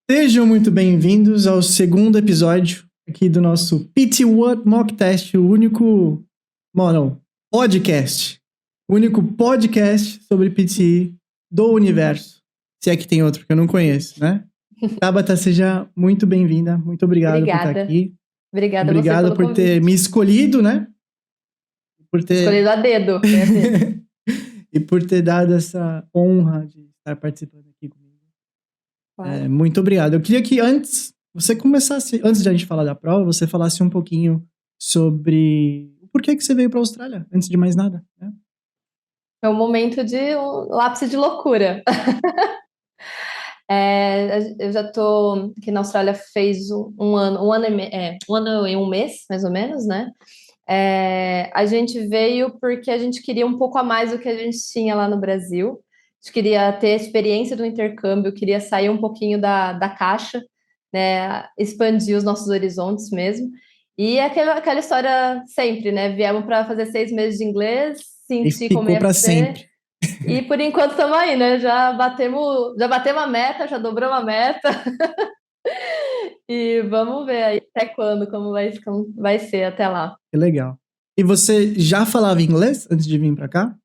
Sejam muito bem-vindos ao segundo episódio aqui do nosso PT What Mock Test, o único, podcast. O único podcast sobre PTE do universo. Se é que tem outro que eu não conheço, né? Tabata, seja muito bem-vinda. Muito obrigado por estar aqui. Obrigada Obrigado você pelo por ter convite. me escolhido, né? Escolhido a dedo. E por ter dado essa honra de estar participando aqui comigo. Claro. Muito obrigado. Eu queria que antes de a gente falar da prova, você falasse um pouquinho sobre o porquê que você veio para a Austrália, antes de mais nada, né? É um momento de um lápis de loucura. Eu já estou aqui na Austrália fez um ano e um mês, mais ou menos, né? A gente veio porque a gente queria um pouco a mais do que a gente tinha lá no Brasil. A gente queria ter a experiência do intercâmbio, queria sair um pouquinho da caixa, né? Expandir os nossos horizontes mesmo. E aquela história sempre, né? Viemos para fazer 6 meses de inglês, E sentir como ficou ia para ser. sempre. E por enquanto estamos aí, né? Já batemos a meta, já dobramos a meta. E vamos ver aí até quando, como vai ser até lá. Que legal. E você já falava inglês antes de vir para cá?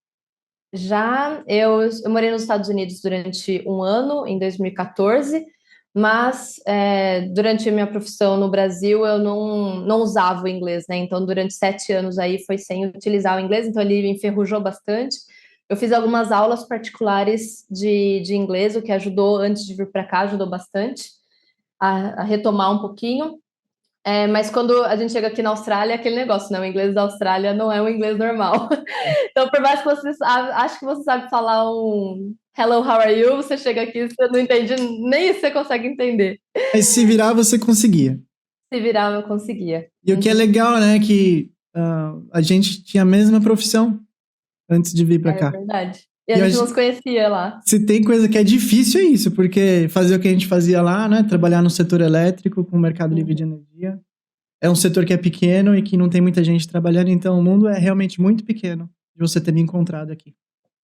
Já, eu morei nos Estados Unidos durante um ano, em 2014, mas durante a minha profissão no Brasil eu não usava o inglês, né? Então, durante 7 anos aí foi sem utilizar o inglês, então ele me enferrujou bastante. Eu fiz algumas aulas particulares de inglês, o que ajudou, antes de vir para cá, ajudou bastante a retomar um pouquinho. Mas quando a gente chega aqui na Austrália, é aquele negócio, né? O inglês da Austrália não é um inglês normal. Então, por mais que acho que você sabe falar um hello, how are you, você chega aqui, você não entende, nem isso você consegue entender. Mas se virar, você conseguia. Se virar, eu conseguia. E o que é legal, né, que a gente tinha a mesma profissão antes de vir para cá. É verdade. E a gente não se conhecia lá. Se tem coisa que é difícil é isso, porque fazer o que a gente fazia lá, né, trabalhar no setor elétrico com o mercado livre de energia, é um setor que é pequeno e que não tem muita gente trabalhando, então o mundo é realmente muito pequeno de você ter me encontrado aqui.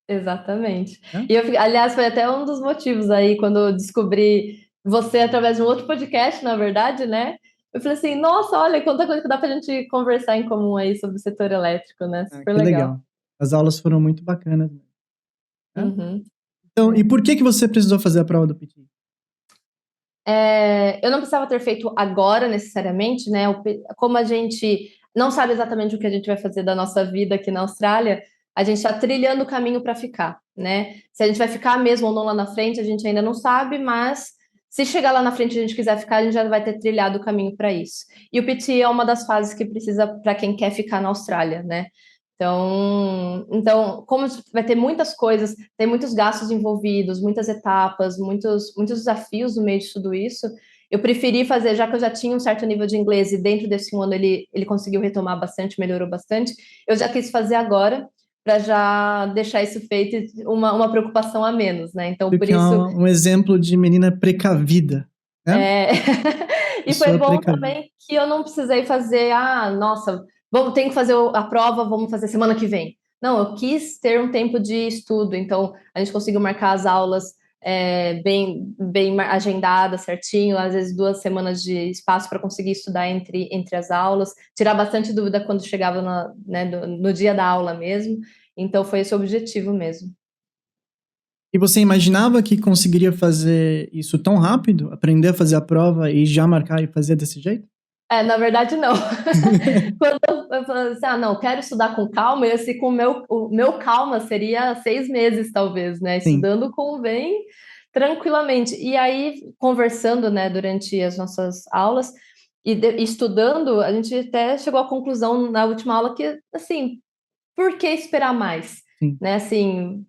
Exatamente. E aliás, foi até um dos motivos aí, quando eu descobri você através de um outro podcast, na verdade, né? Eu falei assim, nossa, olha, quanta coisa que dá pra gente conversar em comum aí sobre o setor elétrico, né? Super que legal. As aulas foram muito bacanas. Uhum. Então, e por que você precisou fazer a prova do PT? Eu não precisava ter feito agora, necessariamente, né? Como a gente não sabe exatamente o que a gente vai fazer da nossa vida aqui na Austrália, a gente está trilhando o caminho para ficar, né? Se a gente vai ficar mesmo ou não lá na frente, a gente ainda não sabe, mas se chegar lá na frente e a gente quiser ficar, a gente já vai ter trilhado o caminho para isso. E o PT é uma das fases que precisa para quem quer ficar na Austrália, né? Então, como vai ter muitas coisas, tem muitos gastos envolvidos, muitas etapas, muitos desafios no meio de tudo isso, eu preferi fazer, já que eu já tinha um certo nível de inglês e dentro desse um ano ele conseguiu retomar bastante, melhorou bastante, eu já quis fazer agora para já deixar isso feito e uma preocupação a menos, né? Então, por isso... É um exemplo de menina precavida, né? E foi bom também que eu não precisei fazer, nossa... Tem que fazer a prova, vamos fazer semana que vem. Não, eu quis ter um tempo de estudo, então a gente conseguiu marcar as aulas bem agendadas, certinho, às vezes 2 semanas de espaço para conseguir estudar entre as aulas, tirar bastante dúvida quando chegava no dia da aula mesmo. Então foi esse o objetivo mesmo. E você imaginava que conseguiria fazer isso tão rápido? Aprender a fazer a prova e já marcar e fazer desse jeito? Na verdade, não. Quando eu falei assim, não, quero estudar com calma, e assim, o meu calma seria 6 meses, talvez, né? Sim. Estudando bem tranquilamente. E aí, conversando, né, durante as nossas aulas e estudando, a gente até chegou à conclusão na última aula que, assim, por que esperar mais? Sim. Né, assim,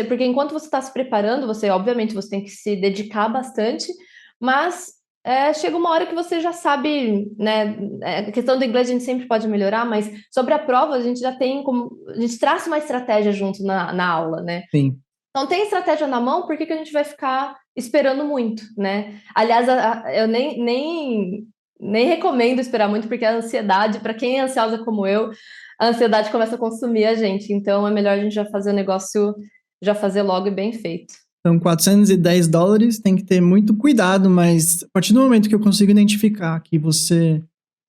porque enquanto você está se preparando, obviamente, você tem que se dedicar bastante, mas chega uma hora que você já sabe, né? A questão do inglês a gente sempre pode melhorar, mas sobre a prova a gente já tem a gente traça uma estratégia junto na aula, né? Sim. Então tem estratégia na mão, por que a gente vai ficar esperando muito, né? Aliás, eu nem recomendo esperar muito, porque a ansiedade, para quem é ansiosa como eu, a ansiedade começa a consumir a gente. Então é melhor a gente já fazer o negócio, já fazer logo e bem feito. São $410, tem que ter muito cuidado, mas a partir do momento que eu consigo identificar que você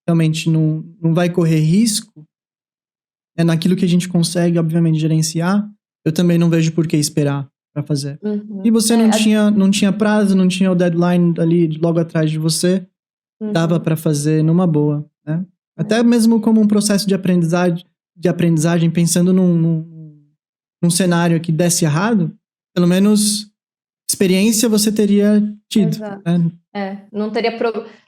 realmente não vai correr risco, naquilo que a gente consegue, obviamente, gerenciar, eu também não vejo por que esperar para fazer. E você não tinha prazo, não tinha o deadline ali logo atrás de você, dava para fazer numa boa, né? Até mesmo como um processo de aprendizagem pensando num cenário que desse errado, pelo menos experiência você teria tido. Né? Não teria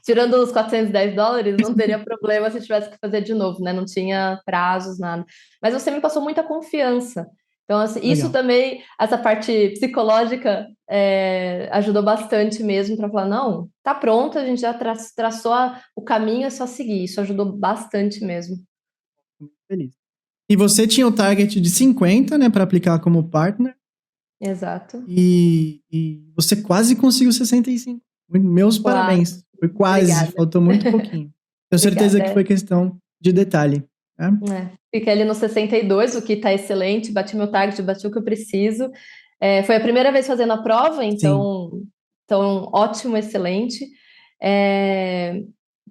tirando os $410, não teria problema se tivesse que fazer de novo, né? Não tinha prazos, nada. Mas você me passou muita confiança. Então, assim, isso também, essa parte psicológica ajudou bastante mesmo para falar, não, tá pronto, a gente já traçou o caminho, é só seguir. Isso ajudou bastante mesmo. Muito feliz. E você tinha o target de 50, né, para aplicar como partner. Exato. E você quase conseguiu 65. Meus parabéns. Foi quase, obrigada. Faltou muito pouquinho. Tenho certeza que foi questão de detalhe. Né? Fiquei ali no 62, o que está excelente. Bati meu target, bati o que eu preciso. Foi a primeira vez fazendo a prova, então ótimo, excelente.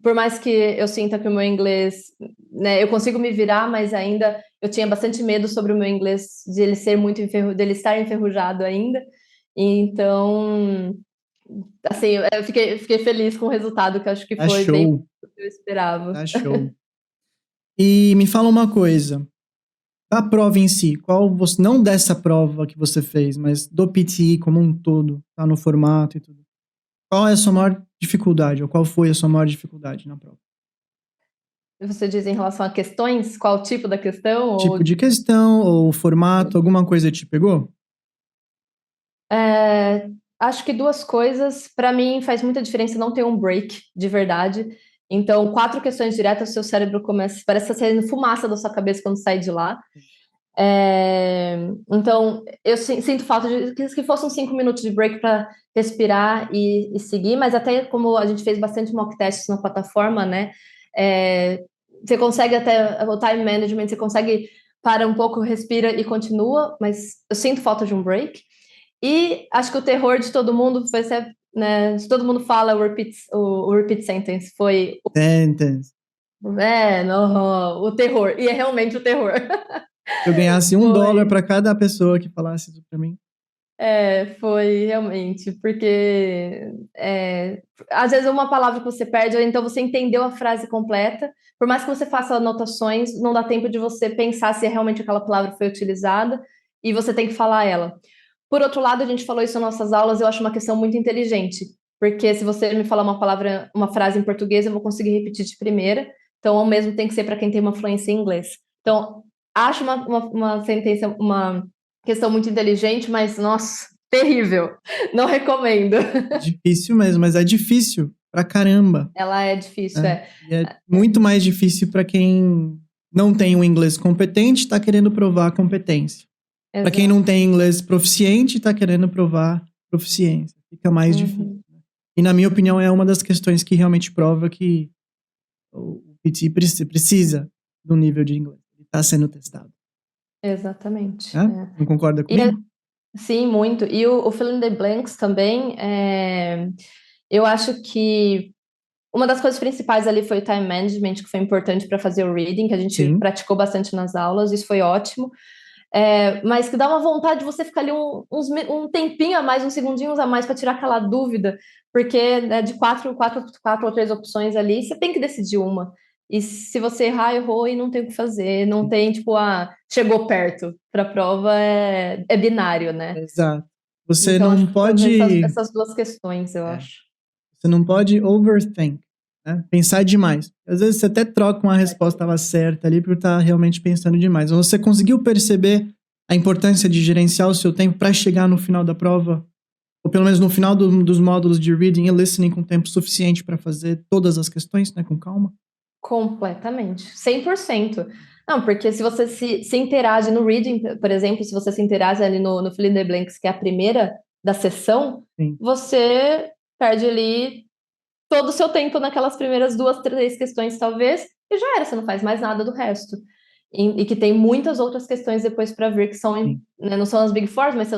Por mais que eu sinta que o meu inglês, né, eu consigo me virar, mas ainda eu tinha bastante medo sobre o meu inglês de ele ser muito dele estar enferrujado ainda. Então, assim, eu fiquei feliz com o resultado, que eu acho que foi bem o que eu esperava. Tá show. E me fala uma coisa. A prova em si, não dessa prova que você fez, mas do PTE como um todo, tá no formato e tudo. Qual é a sua maior dificuldade, ou qual foi a sua maior dificuldade na prova? Você diz em relação a questões? Qual tipo da questão? Tipo de questão, ou formato, alguma coisa te pegou? Acho que duas coisas. Para mim, faz muita diferença não ter um break, de verdade. Então, 4 questões diretas, o seu cérebro parece que está saindo fumaça da sua cabeça quando sai de lá. Então, eu sinto falta de que fossem 5 minutos de break para respirar e seguir, mas até como a gente fez bastante mock tests na plataforma, né? Você consegue até o time management, você consegue para um pouco, respira e continua, mas eu sinto falta de um break. E acho que o terror de todo mundo foi ser, né? Se todo mundo fala o repeat sentence, foi Sentence. O terror. E é realmente o terror. Se eu ganhasse $1 para cada pessoa que falasse isso para mim. Foi realmente, porque às vezes uma palavra que você perde, ou então você entendeu a frase completa, por mais que você faça anotações, não dá tempo de você pensar se realmente aquela palavra foi utilizada, e você tem que falar ela. Por outro lado, a gente falou isso nas nossas aulas, eu acho uma questão muito inteligente, porque se você me falar uma frase em português, eu vou conseguir repetir de primeira, então o mesmo tem que ser para quem tem uma fluência em inglês. Então, acho uma sentença, uma questão muito inteligente, mas, nossa, terrível. Não recomendo. Difícil mesmo, mas é difícil pra caramba. Ela é difícil, E é muito mais difícil pra quem não tem um inglês competente, tá querendo provar a competência. Para quem não tem inglês proficiente, tá querendo provar proficiência. Fica mais difícil. E, na minha opinião, é uma das questões que realmente prova que o PT precisa do nível de inglês. Ele está sendo testado. Exatamente. Não concorda comigo? Sim, muito. E o fill in the blanks também, eu acho que uma das coisas principais ali foi o time management, que foi importante para fazer o reading, que a gente praticou bastante nas aulas, isso foi ótimo. Mas que dá uma vontade de você ficar ali um tempinho a mais, uns segundinhos a mais para tirar aquela dúvida, porque de quatro ou 3 opções ali, você tem que decidir uma. E se você errar, errou e não tem o que fazer, não tem chegou perto. Para a prova é binário, né? Exato. Você então, não pode... Essas duas questões, eu acho. Você não pode overthink, né? Pensar demais. Às vezes você até troca uma resposta estava certa ali por estar realmente pensando demais. Ou você conseguiu perceber a importância de gerenciar o seu tempo para chegar no final da prova, ou pelo menos no final dos módulos de reading e listening com tempo suficiente para fazer todas as questões, né, com calma? Completamente. 100%. Não, porque se você se interage no reading, por exemplo, se você se interage ali no fill in the blanks, que é a primeira da sessão, você perde ali todo o seu tempo naquelas primeiras 2, 3 questões, talvez, e já era, você não faz mais nada do resto. e que tem muitas outras questões depois para ver que são, Sim. né, não são as Big Four, mas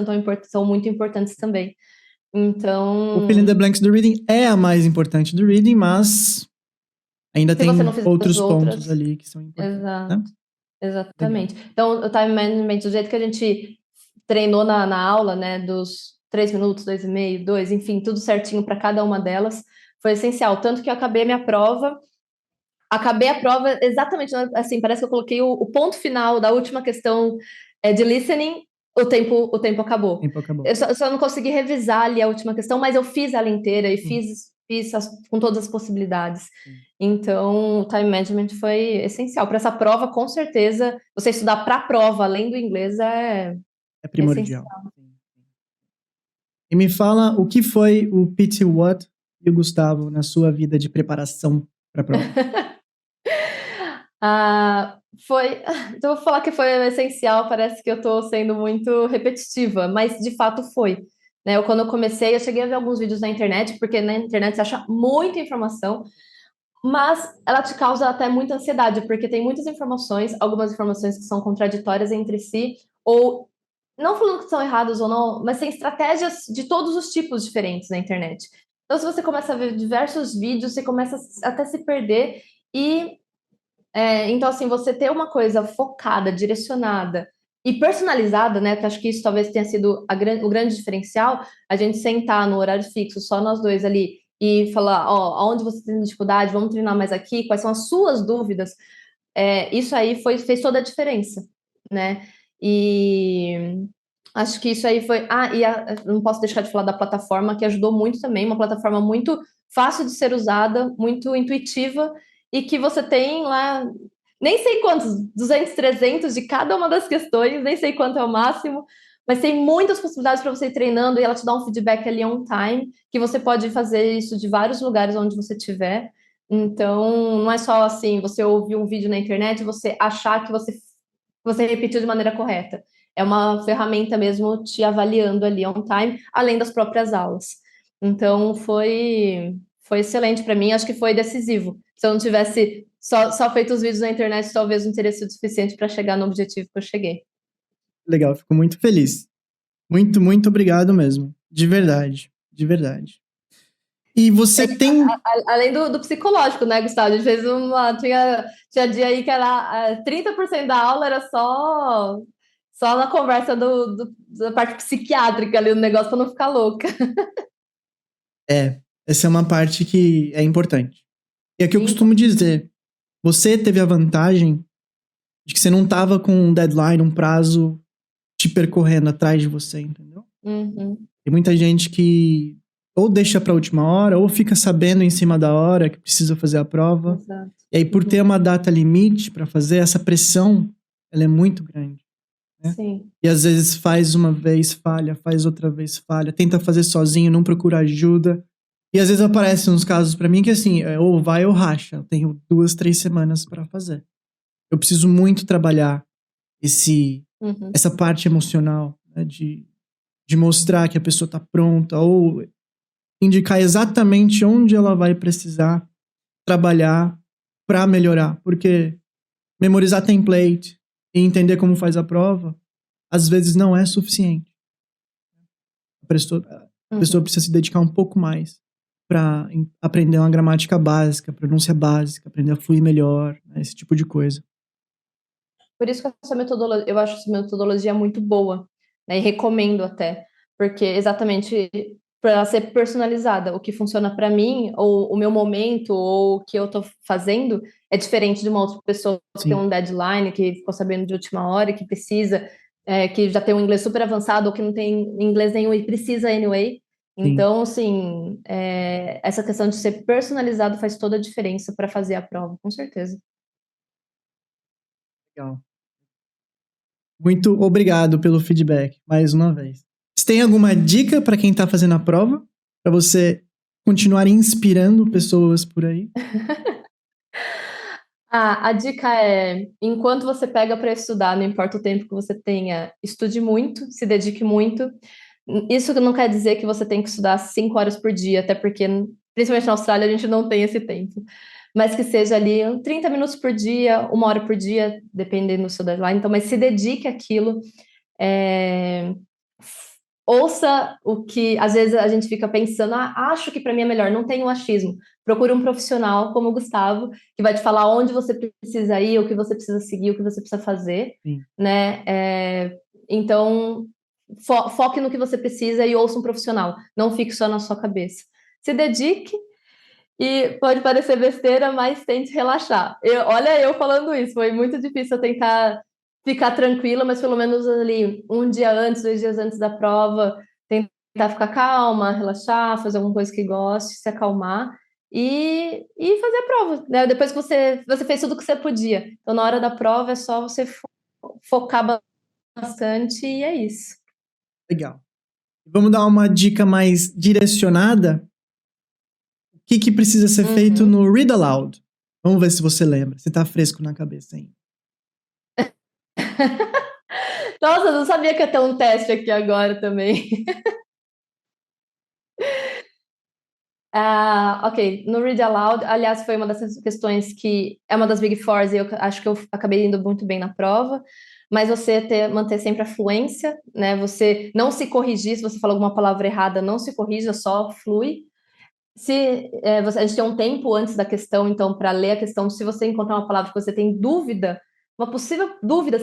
são muito importantes também. O Então, fill in the blanks do reading é a mais importante do reading, mas ainda se você não tem fizer as outros pontos outras, ali que são importantes, né? exatamente. Então, o time management, do jeito que a gente treinou na aula, né, dos 3 minutos, 2,5, 2, enfim, tudo certinho para cada uma delas, foi essencial. Tanto que eu acabei a prova exatamente, assim, parece que eu coloquei o ponto final da última questão de listening, o tempo acabou. O tempo acabou. Eu só não consegui revisar ali a última questão, mas eu fiz ela inteira e fiz com todas as possibilidades. Sim. Então, o time management foi essencial. Para essa prova, com certeza, você estudar para a prova, além do inglês, é primordial. essencial. E me fala o que foi o PT What e o Gustavo na sua vida de preparação para a prova. Então, eu vou falar que foi essencial, parece que eu estou sendo muito repetitiva, mas de fato foi. Né? Quando eu comecei, eu cheguei a ver alguns vídeos na internet, porque na internet você acha muita informação, mas ela te causa até muita ansiedade, porque tem muitas informações, algumas informações que são contraditórias entre si, ou não falando que são erradas ou não, mas tem estratégias de todos os tipos diferentes na internet. Então, se você começa a ver diversos vídeos, você começa até a se perder e então, assim, você ter uma coisa focada, direcionada e personalizada, né? Que acho que isso talvez tenha sido o grande diferencial, a gente sentar no horário fixo, só nós dois ali, e falar, ó, aonde você tem dificuldade, vamos treinar mais aqui, quais são as suas dúvidas. Isso aí fez toda a diferença, né? E acho que isso aí foi. Não posso deixar de falar da plataforma, que ajudou muito também, uma plataforma muito fácil de ser usada, muito intuitiva, e que você tem lá, nem sei quantos, 200, 300 de cada uma das questões, nem sei quanto é o máximo, mas tem muitas possibilidades para você ir treinando e ela te dá um feedback ali on time, que você pode fazer isso de vários lugares onde você estiver. Então, não é só assim, você ouvir um vídeo na internet e você achar que você repetiu de maneira correta. É uma ferramenta mesmo te avaliando ali on time, além das próprias aulas. Então, foi excelente para mim, acho que foi decisivo. Se eu não tivesse só feito os vídeos na internet, talvez não teria sido suficiente para chegar no objetivo que eu cheguei. Legal, fico muito feliz. Muito, muito obrigado mesmo. De verdade, de verdade. E você tem... Além do psicológico, né, Gustavo? A gente fez tinha dia aí que era 30% da aula era só na conversa da parte psiquiátrica ali do negócio para não ficar louca. Essa é uma parte que é importante. E é que eu Sim. costumo dizer, você teve a vantagem de que você não tava com um deadline, um prazo te percorrendo atrás de você, entendeu? Uhum. Tem muita gente que ou deixa pra última hora, ou fica sabendo em cima da hora que precisa fazer a prova. Exato. E aí, por ter uma data limite pra fazer, essa pressão, ela é muito grande. Né? Sim. E às vezes faz uma vez, falha, faz outra vez, falha, tenta fazer sozinho, não procura ajuda. E às vezes aparecem uns casos pra mim que assim, ou vai ou racha. Eu tenho 2, 3 semanas pra fazer. Eu preciso muito trabalhar essa parte emocional, né, de mostrar que a pessoa tá pronta, ou indicar exatamente onde ela vai precisar trabalhar pra melhorar. Porque memorizar template e entender como faz a prova, às vezes não é suficiente. A pessoa precisa se dedicar um pouco mais para aprender uma gramática básica, pronúncia básica, aprender a fluir melhor, né, esse tipo de coisa. Por isso que eu acho essa metodologia muito boa, né, e recomendo até, porque exatamente para ela ser personalizada, o que funciona para mim, ou o meu momento, ou o que eu estou fazendo, é diferente de uma outra pessoa que tem um deadline, que ficou sabendo de última hora, que precisa, que já tem um inglês super avançado, ou que não tem inglês nenhum e precisa anyway. Então, assim, essa questão de ser personalizado faz toda a diferença para fazer a prova, com certeza. Legal. Muito obrigado pelo feedback, mais uma vez. Você tem alguma dica para quem está fazendo a prova? Para você continuar inspirando pessoas por aí? A dica é, enquanto você pega para estudar, não importa o tempo que você tenha, estude muito, se dedique muito. Isso não quer dizer que você tem que estudar 5 horas por dia, até porque, principalmente na Austrália, a gente não tem esse tempo. mas que seja ali 30 minutos por dia, 1 hora por dia, dependendo do seu deadline. Então, mas se dedique àquilo. É, ouça o que às vezes a gente fica pensando, acho que para mim é melhor, não tem um achismo. Procure um profissional como o Gustavo, que vai te falar onde você precisa ir, o que você precisa seguir, o que você precisa fazer, Sim. né? Então, foque no que você precisa e ouça um profissional. Não fique só na sua cabeça. Se dedique e pode parecer besteira, mas tente relaxar. Olha eu falando isso, foi muito difícil eu tentar ficar tranquila, mas pelo menos ali 1 dia antes, 2 dias antes da prova, tentar ficar calma, relaxar, fazer alguma coisa que goste, se acalmar e fazer a prova, né? Depois que você fez tudo o que você podia. Então, na hora da prova, é só você focar bastante e é isso. Legal. Vamos dar uma dica mais direcionada? O que precisa ser feito no Read Aloud? Vamos ver se você lembra, se tá fresco na cabeça ainda. Nossa, eu não sabia que ia ter um teste aqui agora também. Ok, no Read Aloud, aliás, foi uma dessas questões que é uma das Big Fours e eu acho que eu acabei indo muito bem na prova, mas você manter sempre a fluência, né? Você não se corrigir, se você falou alguma palavra errada, não se corrija, só flui. A gente tem um tempo antes da questão, então, para ler a questão, se você encontrar uma palavra que você tem dúvida, uma possível dúvida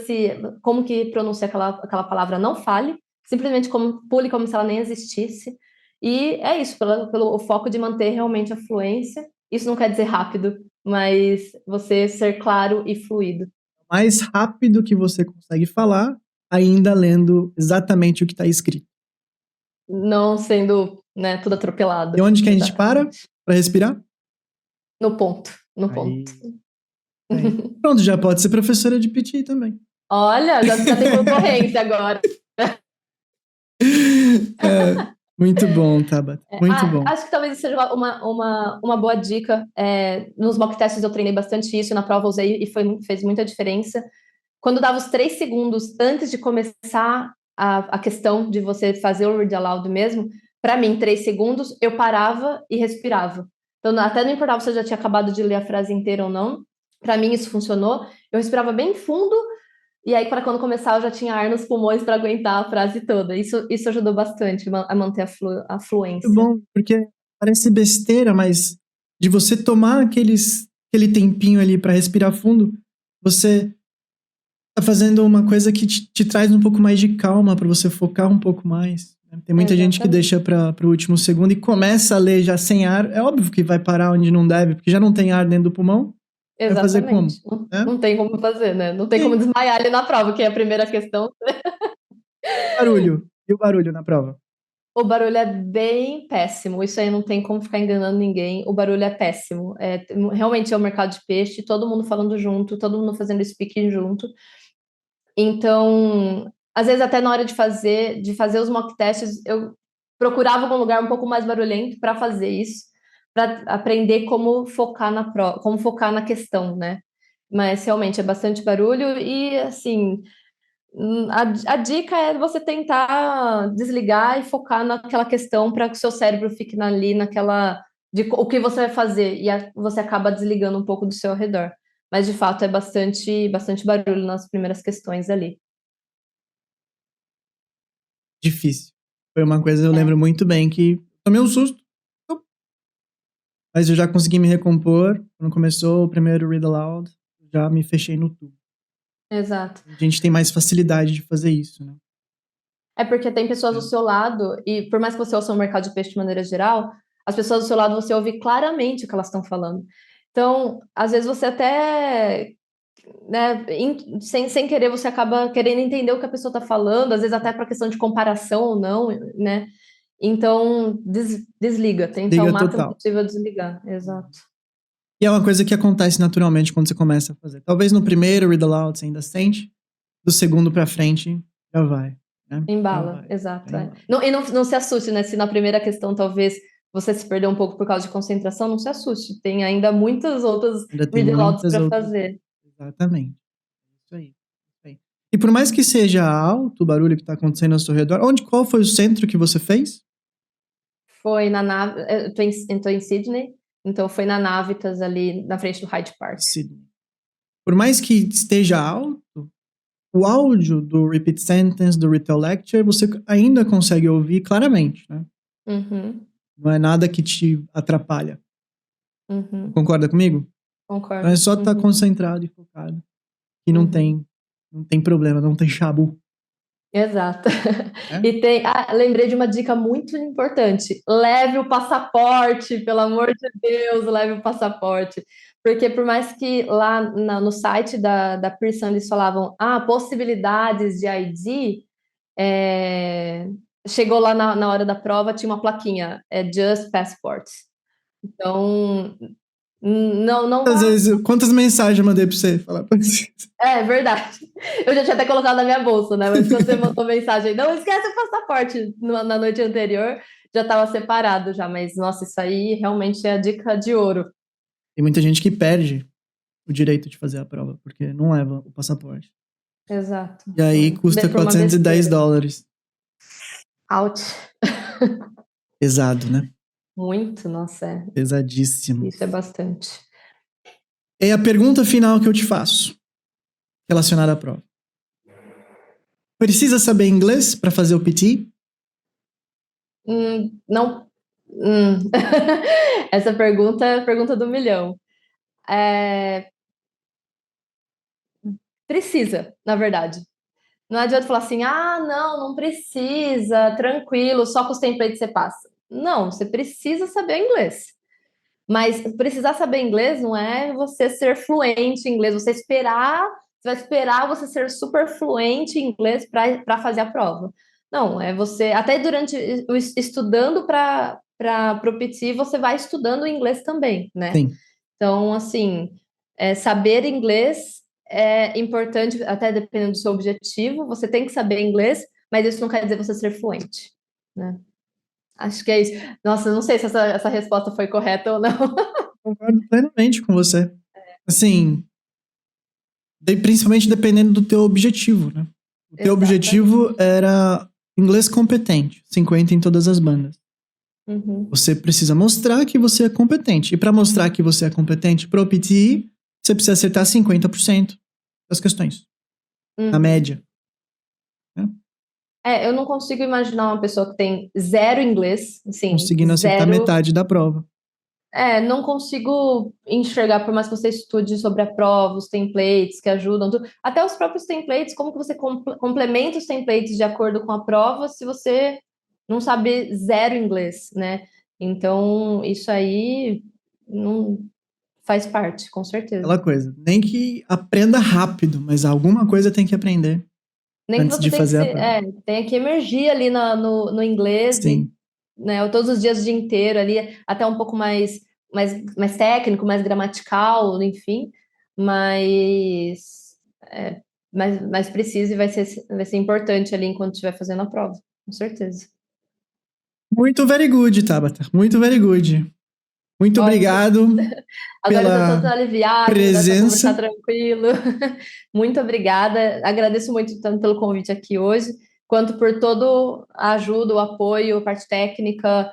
como que pronuncia aquela palavra, não fale, simplesmente pule como se ela nem existisse. E é isso, pelo foco de manter realmente a fluência. Isso não quer dizer rápido, mas você ser claro e fluido. Mais rápido que você consegue falar, ainda lendo exatamente o que está escrito. Não sendo, né, tudo atropelado. E onde que a gente para respirar? No ponto. Pronto, já pode ser professora de PT também. Olha, já tem concorrência agora. Muito bom, Tabata. Muito bom. Acho que talvez seja uma boa dica. Nos mock tests eu treinei bastante isso, na prova eu usei e fez muita diferença. Quando dava os 3 segundos antes de começar a questão de você fazer o read aloud mesmo, para mim, 3 segundos, eu parava e respirava. Então, até não importava se eu já tinha acabado de ler a frase inteira ou não. Para mim, isso funcionou. Eu respirava bem fundo. E aí, para quando começar, eu já tinha ar nos pulmões para aguentar a frase toda. Isso ajudou bastante a manter a fluência. Muito bom, porque parece besteira, mas de você tomar aquele tempinho ali para respirar fundo, você tá fazendo uma coisa que te traz um pouco mais de calma para você focar um pouco mais. Tem muita gente que deixa para o último segundo e começa a ler já sem ar. É óbvio que vai parar onde não deve, porque já não tem ar dentro do pulmão. Exatamente. Vai fazer como? Não tem como fazer, né? Não tem como desmaiar ali na prova, que é a primeira questão. Barulho. E o barulho na prova? O barulho é bem péssimo. Isso aí não tem como ficar enganando ninguém. O barulho é péssimo. Realmente é o mercado de peixe, todo mundo falando junto, todo mundo fazendo speaking junto. Então, às vezes até na hora de fazer os mock tests, eu procurava algum lugar um pouco mais barulhento para fazer isso, para aprender como focar na prova, como focar na questão, né? Mas realmente é bastante barulho e assim, a dica é você tentar desligar e focar naquela questão para que o seu cérebro fique ali o que você vai fazer e você acaba desligando um pouco do seu ao redor. Mas, de fato, é bastante barulho nas primeiras questões ali. Difícil. Foi uma coisa, eu lembro muito bem, que tomei um susto. Mas eu já consegui me recompor. Quando começou o primeiro Read Aloud, já me fechei no tubo. Exato. A gente tem mais facilidade de fazer isso, né? É porque tem pessoas do seu lado, e por mais que você ouça o mercado de peixe de maneira geral, as pessoas do seu lado você ouve claramente o que elas estão falando. Então, às vezes você até, né, sem querer, você acaba querendo entender o que a pessoa está falando, às vezes até para questão de comparação ou não, né? Então, desliga, tenta o máximo possível desligar. Exato. E é uma coisa que acontece naturalmente quando você começa a fazer. Talvez no primeiro Read Aloud você ainda sente, do segundo para frente já vai. Né? Embala, exato. E não se assuste, né? Se na primeira questão talvez você se perdeu um pouco por causa de concentração, não se assuste. Tem ainda muitas outras read alouds para fazer. Exatamente. Isso aí. E por mais que seja alto o barulho que está acontecendo ao seu redor, qual foi o centro que você fez? Foi na nave. Eu tô em Sydney. Então foi na Navitas, ali na frente do Hyde Park. Sydney. Por mais que esteja alto, o áudio do Repeat Sentence, do Retail Lecture, você ainda consegue ouvir claramente, né? Uhum, Não é nada que te atrapalha. uhum, Concorda comigo? concordo. Então é só estar Uhum. concentrado e focado. E não tem problema, não tem chabu. Exato. É? E lembrei de uma dica muito importante. Leve o passaporte, pelo amor de Deus, leve o passaporte. Porque por mais que lá no site da Pearson eles falavam possibilidades de ID, é, chegou lá na hora da prova, tinha uma plaquinha, Just Passport. Então, não Às vá. vezes, quantas mensagens eu mandei pra você falar pra você? É verdade. Eu já tinha até colocado na minha bolsa, né? Mas quando você mandou mensagem, não esquece o passaporte na noite anterior, já estava separado já. Mas, nossa, isso aí realmente é a dica de ouro. Tem muita gente que perde o direito de fazer a prova, porque não leva o passaporte. Exato. E aí custa Por uma $410. Out. Pesado, né? Muito, nossa, Pesadíssimo. isso é bastante. E a pergunta final que eu te faço, relacionada à prova. Precisa saber inglês para fazer o PT? Não. Essa pergunta é a pergunta do milhão. Precisa, na verdade. Não adianta falar assim, não precisa, tranquilo, só com os templates você passa. Não, você precisa saber inglês. Mas precisar saber inglês não é você ser fluente em inglês, você vai esperar você ser super fluente em inglês para fazer a prova. Não, é você, até durante estudando para o PT, você vai estudando inglês também, né? Sim. Então, assim, saber inglês é importante, até dependendo do seu objetivo, você tem que saber inglês, mas isso não quer dizer você ser fluente, né? Acho que é isso. Nossa, eu não sei se essa resposta foi correta ou não. Concordo plenamente com você. Assim, principalmente dependendo do teu objetivo, né? O teu objetivo era inglês competente, 50 em todas as bandas. Uhum. Você precisa mostrar que você é competente. E para mostrar que você é competente pro PTE, você precisa acertar 50% das questões. Na média. Eu não consigo imaginar uma pessoa que tem zero inglês, assim, conseguindo acertar metade da prova. Não consigo enxergar, por mais que você estude sobre a prova, os templates que ajudam, até os próprios templates, como que você complementa os templates de acordo com a prova se você não sabe zero inglês, né? Então, isso aí não faz parte, com certeza. Aquela coisa, nem que aprenda rápido, mas alguma coisa tem que aprender. Nem antes que você de fazer a prova. tem que emergir ali no inglês, Sim. né, todos os dias, o dia inteiro ali, até um pouco mais técnico, mais gramatical, enfim, mas precisa e vai ser importante ali enquanto estiver fazendo a prova, com certeza. Muito very good, Tabata. Muito very good. Muito obrigado. Agora eu tô toda aliviada, presença. Dá pra conversar tranquilo. Muito obrigada. Agradeço muito tanto pelo convite aqui hoje, quanto por toda a ajuda, o apoio, a parte técnica,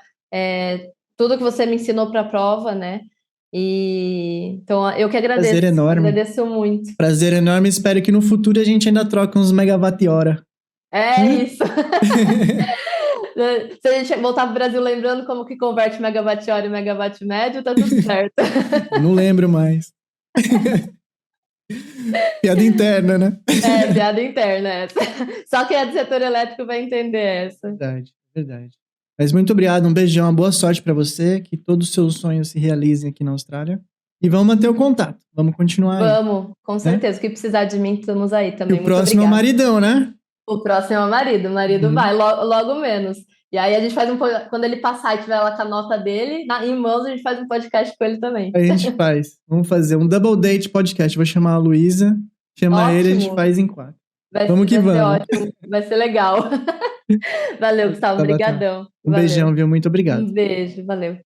tudo que você me ensinou para a prova, né? Então, eu que agradeço. Prazer enorme. Agradeço muito. Prazer enorme. Espero que no futuro a gente ainda troque uns megawatt-hora. Isso. Se a gente voltar para o Brasil lembrando como que converte megawatt-hora em megawatt médio, tá tudo certo. Não lembro mais. Piada interna, né? Piada interna essa. Só quem é do setor elétrico vai entender essa. Verdade. Mas muito obrigado, um beijão, uma boa sorte para você, que todos os seus sonhos se realizem aqui na Austrália. E vamos manter o contato, vamos continuar aí. Vamos, com certeza. O que precisar de mim, estamos aí também. E o próximo é o maridão, né? O próximo é o marido vai, logo menos. E aí a gente faz quando ele passar e tiver lá com a nota dele, em mãos, a gente faz um podcast com ele também. A gente faz. Vamos fazer um double date podcast. Vou chamar a Luísa, chama ele, a gente faz em 4. Vamos que vamos. Vai ser ótimo, vai ser legal. Valeu, Gustavo, obrigadão. Um beijão, viu? Muito obrigado. Um beijo, valeu.